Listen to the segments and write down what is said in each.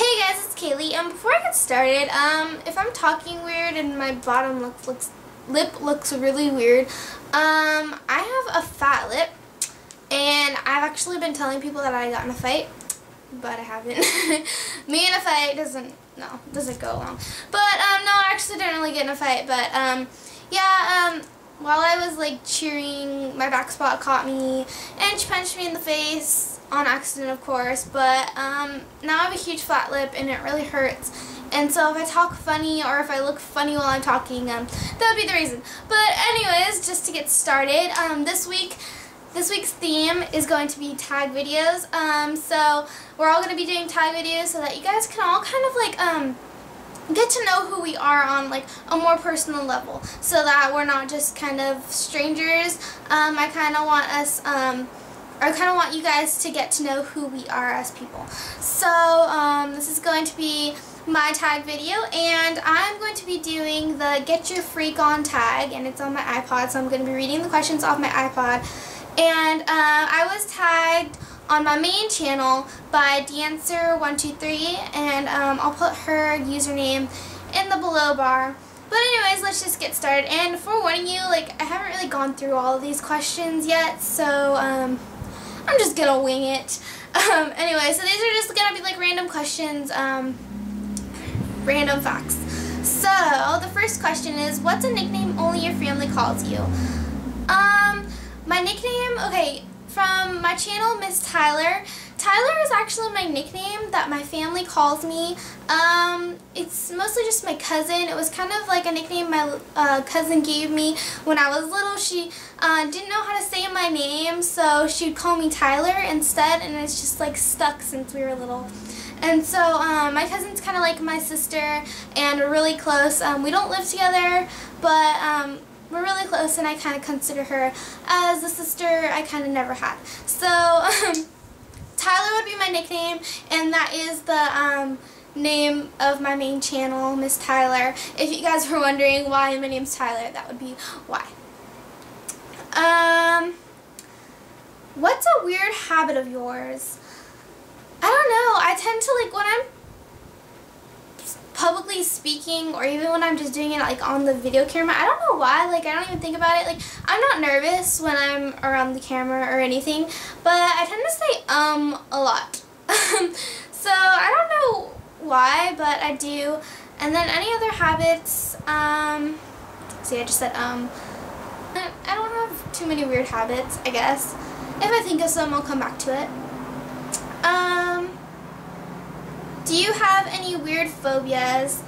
Hey guys, it's Kaylee, and before I get started, if I'm talking weird and my bottom lip looks really weird, I have a fat lip, and I've actually been telling people that I got in a fight, but I haven't. Me in a fight doesn't go along. But, no, I actually didn't really get in a fight, but, yeah, while I was, like, cheering, my back spot caught me, and she punched me in the face, on accident, of course, but, now I have a huge flat lip, and it really hurts, and so if I talk funny, or if I look funny while I'm talking, that would be the reason. But anyways, just to get started, this week's theme is going to be tag videos, so we're all going to be doing tag videos so that you guys can all kind of, like, get to know who we are on, like, a more personal level, so that we're not just kind of strangers. I kind of want you guys to get to know who we are as people. So, this is going to be my tag video, and I'm going to be doing the Get Your Freak On tag, and it's on my iPod, so I'm going to be reading the questions off my iPod. And I was tagged on my main channel by Dancer123, and I'll put her username in the below bar. But anyways, let's just get started. And forewarning you, like, I haven't really gone through all of these questions yet, so I'm just gonna wing it. Anyway, so these are just gonna be like random questions, random facts. So the first question is, what's a nickname only your family calls you? My nickname, okay, from my channel, MsTyylerr. Tyler is actually my nickname that my family calls me. It's mostly just my cousin. It was kind of like a nickname my cousin gave me when I was little. She didn't know how to say my name, so she'd call me Tyler instead, and it's just like stuck since we were little. And so my cousin's kind of like my sister, and we're really close. We don't live together, but we're really close, and I kind of consider her as a sister I kind of never had. So Tyler would be my nickname, and that is the name of my main channel, MsTyylerr. If you guys were wondering why my name's Tyler, that would be why. What's a weird habit of yours? I don't know. I tend to, like, when I'm publicly speaking, or even when I'm just doing it, like, on the video camera, I don't know why, like, I don't even think about it. Like, I'm not nervous when I'm around the camera or anything, but I tend to say a lot. So I don't know why, but I do. And then any other habits, see, I just said I don't have too many weird habits, I guess. If I think of some, I'll come back to it. Do you have any weird phobias?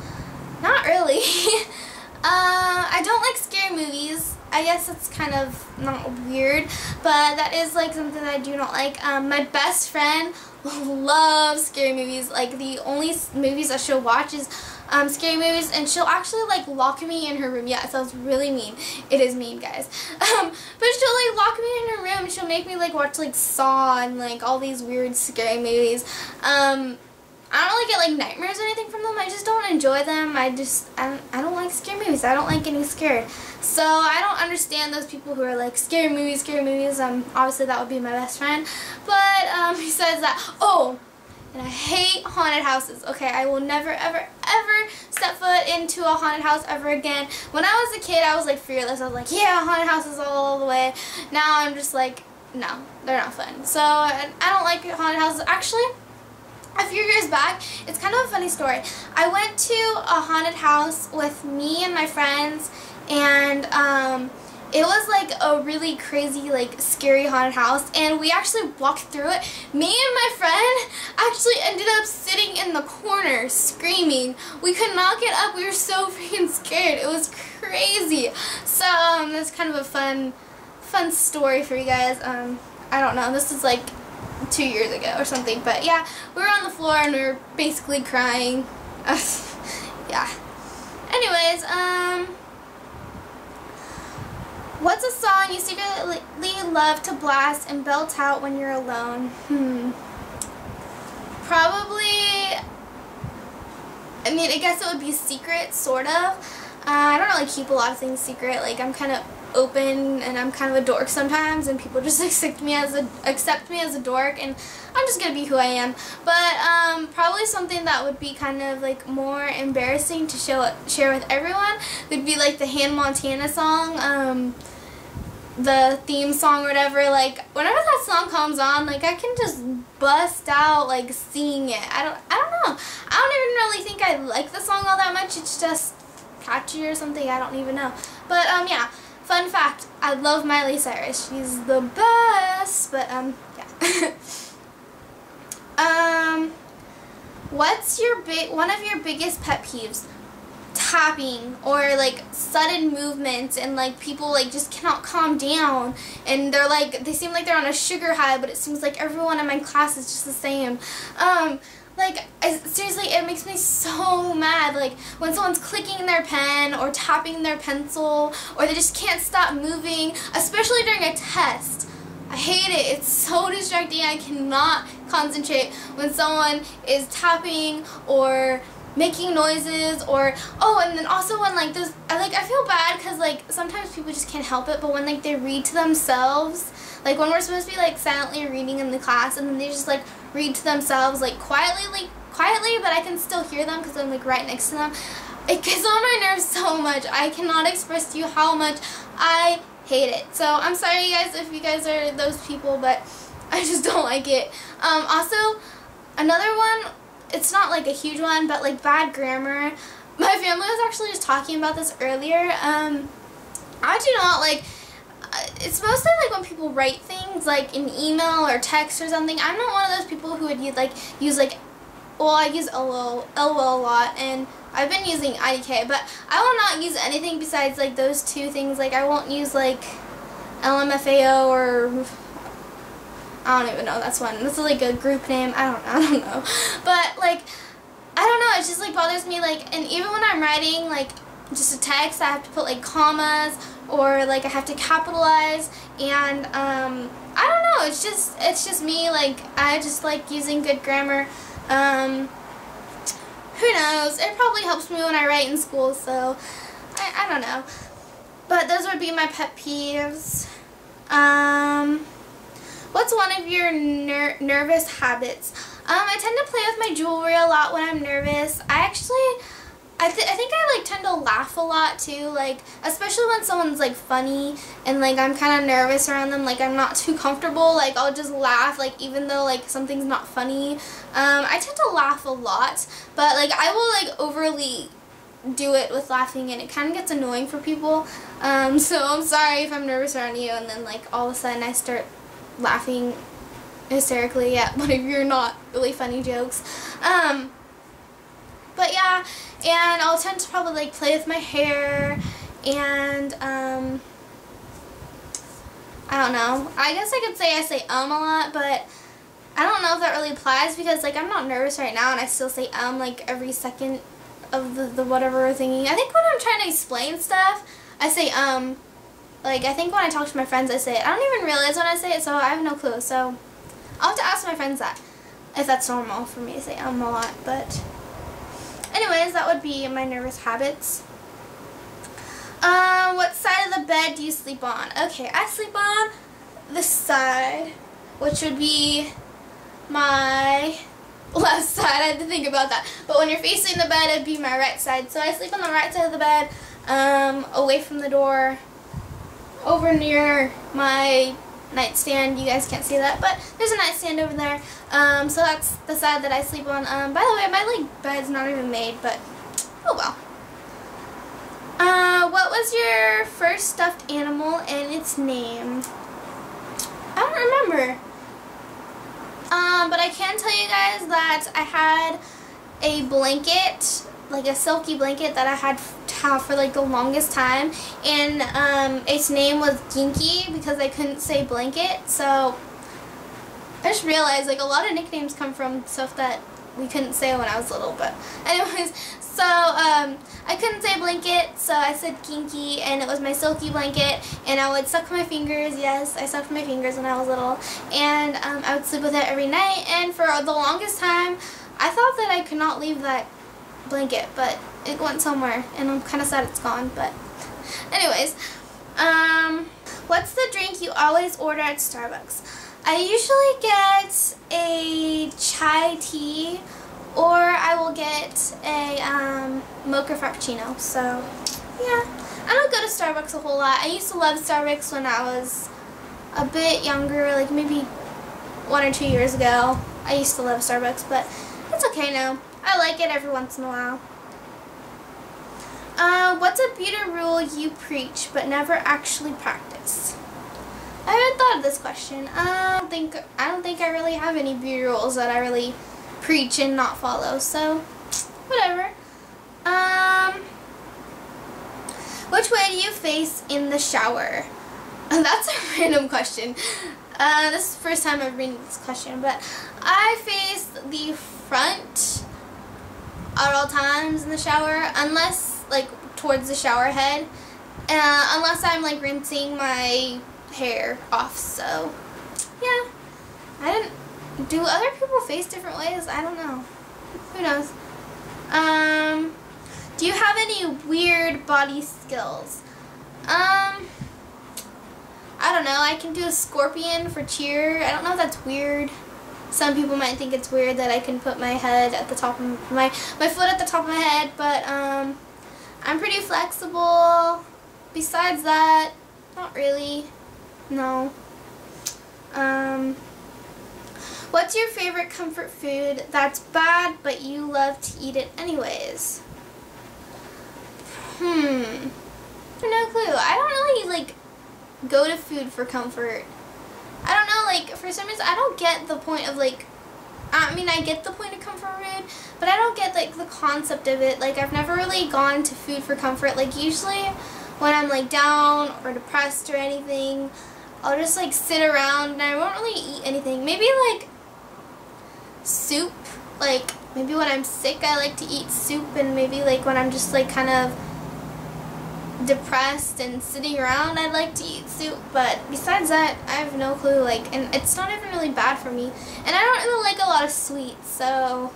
Not really. I don't like scary movies. I guess that's kind of not weird, but that is, like, something that I do not like. My best friend loves scary movies. Like, the only movies that she'll watch is scary movies, and she'll actually, like, lock me in her room. Yeah, it sounds really mean. It is mean, guys. But she'll, like, lock me in her room, and she'll make me, like, watch, like, Saw and, like, all these weird scary movies. I don't really get, like, nightmares or anything from them. I just don't enjoy them. I don't like scary movies. I don't like getting scared. So I don't understand those people who are like, scary movies, scary movies. Obviously that would be my best friend. But besides that, oh, and I hate haunted houses. Okay, I will never, ever, ever step foot into a haunted house ever again. When I was a kid, I was, like, fearless. I was like, yeah, haunted houses all the way. Now I'm just like, no, they're not fun. So I don't like haunted houses. Actually, a few years back, it's kind of a funny story. I went to a haunted house with me and my friends, and it was like a really crazy, like, scary haunted house, and we actually walked through it. Me and my friend actually ended up sitting in the corner screaming. We could not get up. We were so freaking scared. It was crazy. So that's kind of a fun story for you guys. I don't know. This is like 2 years ago or something, but yeah, we were on the floor and we were basically crying. Yeah. Anyways, what's a song you secretly love to blast and belt out when you're alone? Probably, I mean, I guess it would be secret, sort of. I don't really keep a lot of things secret. Like, I'm kind of open and I'm kind of a dork sometimes, and people just accept me as a dork, and I'm just gonna be who I am. But probably something that would be kind of like more embarrassing to share with everyone would be like the Hannah Montana song, the theme song or whatever. Like whenever that song comes on, like I can just bust out like singing it. I don't know. I don't even really think I like the song all that much. It's just catchy or something. I don't even know. But yeah. Fun fact, I love Miley Cyrus. She's the best. But yeah. What's one of your biggest pet peeves? Tapping or like sudden movements, and like people like just cannot calm down, and they seem like they're on a sugar high, but it seems like everyone in my class is just the same. Seriously, it makes me so mad. Like when someone's clicking their pen or tapping their pencil, or they just can't stop moving, especially during a test. I hate it. It's so distracting. I cannot concentrate when someone is tapping or making noises, or and then also when like this, I feel bad because like sometimes people just can't help it, but when like they read to themselves, like when we're supposed to be like silently reading in the class, and then they just like read to themselves like quietly, but I can still hear them because I'm like right next to them. It gets on my nerves so much. I cannot express to you how much I hate it. So I'm sorry, you guys, if you guys are those people, but I just don't like it. Also, another one. It's not like a huge one, but like bad grammar. My family was actually just talking about this earlier. I do not like, it's mostly like when people write things like in email or text or something. I'm not one of those people who would use I use LOL a lot, and I've been using IDK, but I will not use anything besides like those two things. Like I won't use like LMFAO or I don't even know, that's one. This is like a group name. I don't know. But like, I don't know, it just like bothers me, like, and even when I'm writing like just a text, I have to put like commas, or like I have to capitalize, and I don't know, it's just me, like I just like using good grammar. Who knows? It probably helps me when I write in school, so I don't know. But those would be my pet peeves. What's one of your nervous habits? I tend to play with my jewelry a lot when I'm nervous. I think I like tend to laugh a lot too, like especially when someone's like funny and like I'm kind of nervous around them, like I'm not too comfortable, like I'll just laugh, like even though like something's not funny. I tend to laugh a lot, but like I will like overly do it with laughing, and it kind of gets annoying for people. So I'm sorry if I'm nervous around you and then like all of a sudden I start laughing hysterically at one of your not really funny jokes. But yeah, and I'll tend to probably like play with my hair, and I don't know, I guess I could say I say a lot, but I don't know if that really applies because like I'm not nervous right now and I still say like every second of the whatever thingy. I think when I'm trying to explain stuff I say like I think when I talk to my friends I say it. I don't even realize when I say it, so I have no clue, so I'll have to ask my friends that if that's normal for me to say a lot. But anyways, that would be my nervous habits. What side of the bed do you sleep on? Okay, I sleep on this side, which would be my left side. I had to think about that. But when you're facing the bed, it'd be my right side. So I sleep on the right side of the bed, away from the door, over near my nightstand. You guys can't see that, but there's a nightstand over there. So that's the side that I sleep on. By the way, my bed's not even made, but oh well. What was your first stuffed animal and its name? I don't remember. But I can tell you guys that I had a blanket, like a silky blanket that I had to have for like the longest time, and its name was Ginky because I couldn't say blanket. So I just realized like a lot of nicknames come from stuff that we couldn't say when I was little. But anyways, so I couldn't say blanket, so I said Ginky, and it was my silky blanket, and I would suck my fingers. Yes, I sucked my fingers when I was little, and I would sleep with it every night. And for the longest time I thought that I could not leave that blanket, but it went somewhere and I'm kind of sad it's gone. But anyways, What's the drink you always order at Starbucks? I usually get a chai tea, or I will get a mocha frappuccino. So yeah, I don't go to Starbucks a whole lot. I used to love Starbucks when I was a bit younger, like maybe 1 or 2 years ago. I used to love Starbucks, but it's okay now. I like it every once in a while. What's a beauty rule you preach but never actually practice? I haven't thought of this question. I don't think I really have any beauty rules that I really preach and not follow. So whatever. Which way do you face in the shower? That's a random question. This is the first time I've read this question, but I face the front at all times in the shower, unless like towards the shower head, unless I'm like rinsing my hair off. So yeah, do other people face different ways? I don't know. Who knows? Do you have any weird body skills? I don't know. I can do a scorpion for cheer. I don't know if that's weird. Some people might think it's weird that I can put my head at the top of my foot at the top of my head, but I'm pretty flexible. Besides that, not really. No. What's your favorite comfort food that's bad but you love to eat it anyways? No clue. I don't really like go to food for comfort. I don't know, like for some reason I don't get the point of like, I mean I get the point of comfort food, but I don't get like the concept of it. Like I've never really gone to food for comfort. Like usually when I'm like down or depressed or anything, I'll just like sit around and I won't really eat anything. Maybe like soup, like maybe when I'm sick I like to eat soup, and maybe like when I'm just like kind of depressed and sitting around I'd like to eat soup, but besides that I have no clue. Like, and it's not even really bad for me, and I don't really like a lot of sweets, so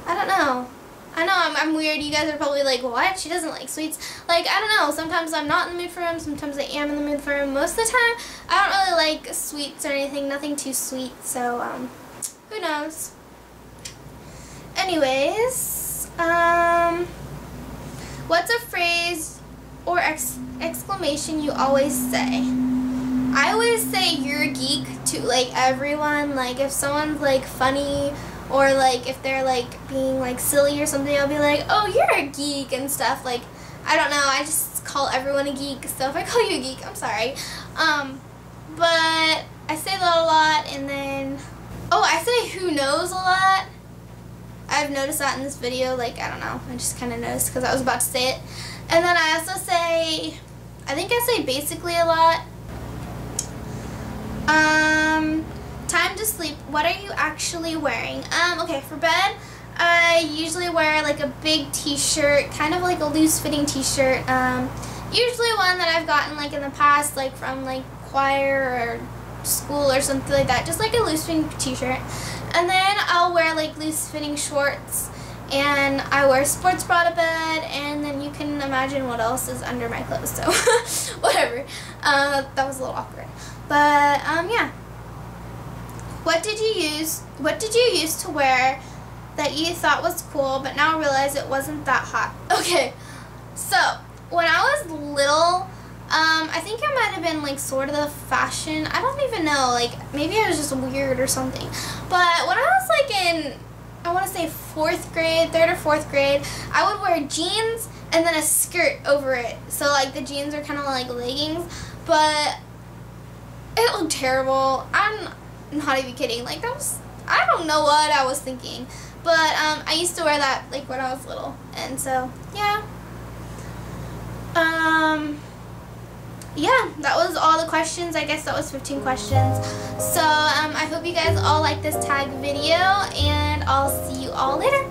I don't know. I know I'm weird. You guys are probably like, what? She doesn't like sweets. Like, I don't know. Sometimes I'm not in the mood for them. Sometimes I am in the mood for them. Most of the time, I don't really like sweets or anything. Nothing too sweet. So, who knows? Anyways, what's a phrase or exclamation you always say? I always say "you're a geek" to like everyone. Like if someone's like funny, or like if they're like being like silly or something, I'll be like, "Oh, you're a geek" and stuff. Like, I don't know, I just call everyone a geek. So if I call you a geek, I'm sorry. But I say that a lot, and then I say "who knows" a lot. I've noticed that in this video. Like, I don't know, I just kind of noticed because I was about to say it. And then I also say, I think I say "basically" a lot. Time to sleep. What are you actually wearing? Okay, for bed, I usually wear like a big t-shirt, kind of like a loose-fitting t-shirt. Usually one that I've gotten like in the past, like from like choir or school or something like that. Just like a loose-fitting t-shirt. And then I'll wear like loose-fitting shorts, and I wear sports bra to bed, and then you can imagine what else is under my clothes. So whatever. That was a little awkward. But yeah. What did you use to wear that you thought was cool but now realize it wasn't that hot? Okay, so when I was little, I think I might have been like sort of the fashion. I don't even know, like maybe I was just weird or something. But when I was like in, I want to say 4th grade, 3rd or 4th grade, I would wear jeans and then a skirt over it. So like the jeans are kind of like leggings, but it looked terrible. I'm not even kidding. Like that was, I don't know what I was thinking, but I used to wear that like when I was little, and so yeah. Yeah, that was all the questions. I guess that was 15 questions. So I hope you guys all like this tag video, and I'll see you all later.